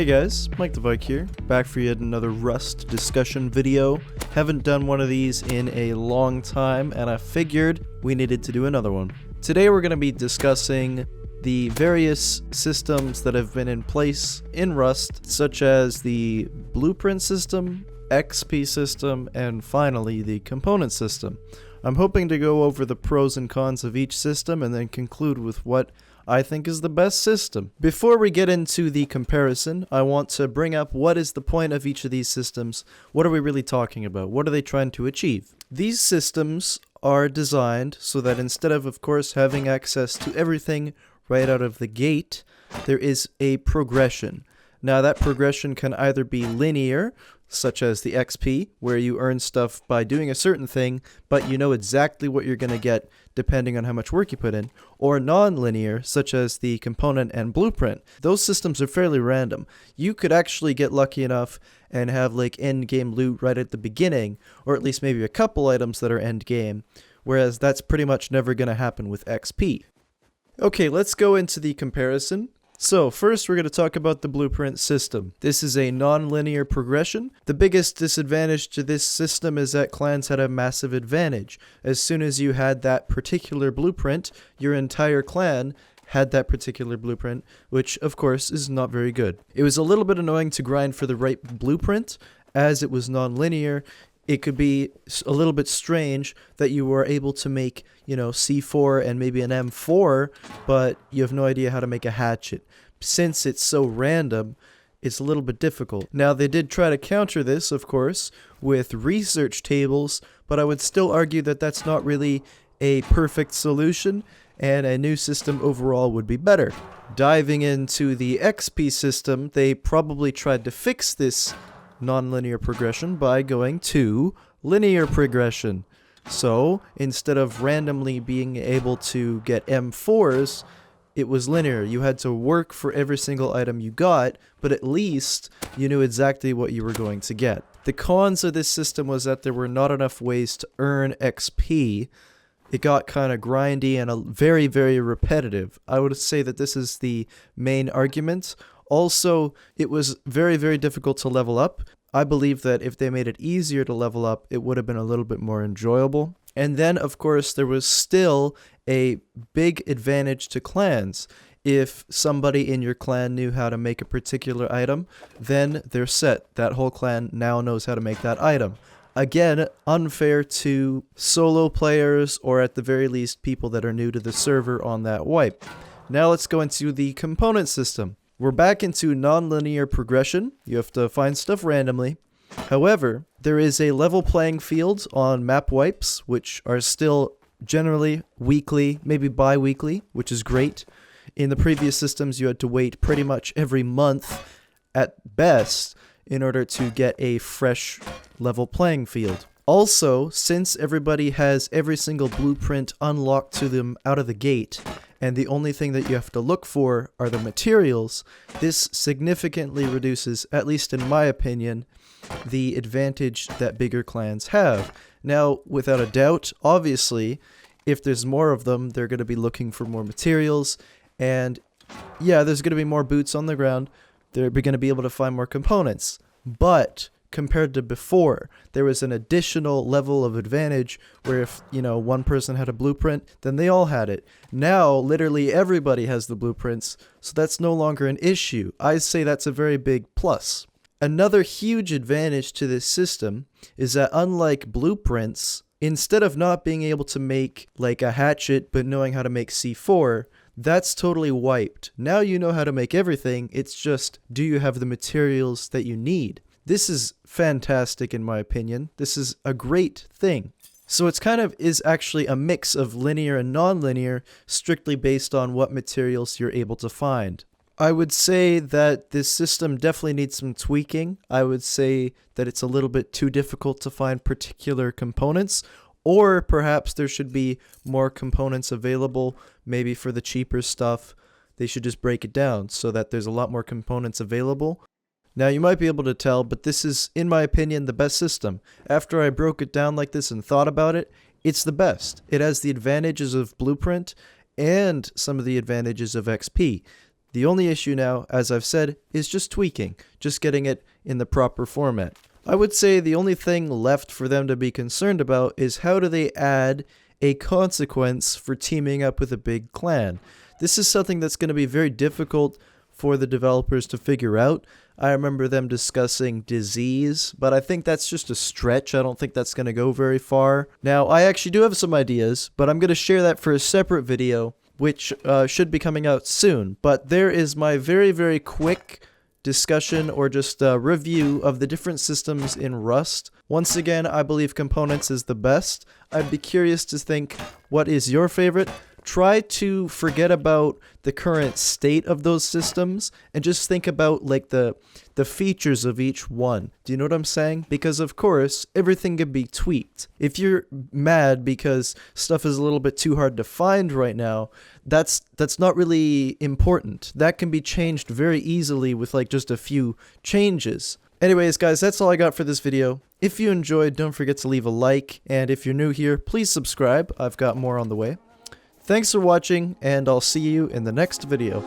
Hey guys, Mike the Viking here, back for yet another Rust discussion video. Haven't done one of these in a long time, and I figured we needed to do another one. Today we're going to be discussing the various systems that have been in place in Rust, such as the blueprint system, XP system, and finally the component system. I'm hoping to go over the pros and cons of each system and then conclude with what I think is the best system. Before we get into the comparison, I want to bring up what is the point of each of these systems. What are we really talking about? What are they trying to achieve? These systems are designed so that instead of course, having access to everything right out of the gate, there is a progression. Now, that progression can either be linear, such as the XP, where you earn stuff by doing a certain thing, but you know exactly what you're going to get depending on how much work you put in, or non-linear, such as the component and blueprint. Those systems are fairly random. You could actually get lucky enough and have like end-game loot right at the beginning, or at least maybe a couple items that are end-game, whereas that's pretty much never going to happen with XP. Okay, let's go into the comparison. So first we're going to talk about the blueprint system. This is a non-linear progression. The biggest disadvantage to this system is that clans had a massive advantage. As soon as you had that particular blueprint, your entire clan had that particular blueprint, which of course is not very good. It was a little bit annoying to grind for the right blueprint, as it was non-linear. It could be a little bit strange that you were able to make, C4 and maybe an M4, but you have no idea how to make a hatchet. Since it's so random, it's a little bit difficult. Now, they did try to counter this, of course, with research tables, but I would still argue that that's not really a perfect solution, and a new system overall would be better. Diving into the XP system, they probably tried to fix this non-linear progression by going to linear progression. So instead of randomly being able to get M4s, it was linear. You had to work for every single item you got, but at least you knew exactly what you were going to get. The cons of this system was that there were not enough ways to earn XP. It got kind of grindy and very, very repetitive. I would say that this is the main argument. Also, it was very, very difficult to level up. I believe that if they made it easier to level up, it would have been a little bit more enjoyable. And then, of course, there was still a big advantage to clans. If somebody in your clan knew how to make a particular item, then they're set. That whole clan now knows how to make that item. Again, unfair to solo players, or at the very least, people that are new to the server on that wipe. Now let's go into the component system. We're back into non-linear progression. You have to find stuff randomly. However, there is a level playing field on map wipes, which are still generally weekly, maybe bi-weekly, which is great. In the previous systems, you had to wait pretty much every month at best in order to get a fresh level playing field. Also, since everybody has every single blueprint unlocked to them out of the gate, and the only thing that you have to look for are the materials, this significantly reduces, at least in my opinion, the advantage that bigger clans have. Now, without a doubt, obviously, if there's more of them, they're going to be looking for more materials, and yeah, there's going to be more boots on the ground. They're going to be able to find more components. But compared to before, there was an additional level of advantage where if, one person had a blueprint, then they all had it. Now, literally everybody has the blueprints, so that's no longer an issue. I say that's a very big plus. Another huge advantage to this system is that unlike blueprints, instead of not being able to make like a hatchet but knowing how to make C4, that's totally wiped. Now you know how to make everything, it's just, do you have the materials that you need? This is fantastic in my opinion. This is a great thing. So it's is actually a mix of linear and non-linear, strictly based on what materials you're able to find. I would say that this system definitely needs some tweaking. I would say that it's a little bit too difficult to find particular components, or perhaps there should be more components available, maybe for the cheaper stuff. They should just break it down so that there's a lot more components available. Now, you might be able to tell, but this is, in my opinion, the best system. After I broke it down like this and thought about it, it's the best. It has the advantages of Blueprint and some of the advantages of XP. The only issue now, as I've said, is just tweaking, just getting it in the proper format. I would say the only thing left for them to be concerned about is how do they add a consequence for teaming up with a big clan. This is something that's going to be very difficult for the developers to figure out. I remember them discussing disease, but I think that's just a stretch. I don't think that's going to go very far. Now, I actually do have some ideas, but I'm going to share that for a separate video, which should be coming out soon. But there is my very, very quick discussion or just a review of the different systems in Rust. Once again, I believe components is the best. I'd be curious to think, what is your favorite? Try to forget about the current state of those systems and just think about like the features of each one. Do you know what I'm saying? Because of course, everything can be tweaked. If you're mad because stuff is a little bit too hard to find right now, that's not really important. That can be changed very easily with like just a few changes. Anyways, guys, that's all I got for this video. If you enjoyed, don't forget to leave a like, and if you're new here, please subscribe. I've got more on the way. Thanks for watching, and I'll see you in the next video.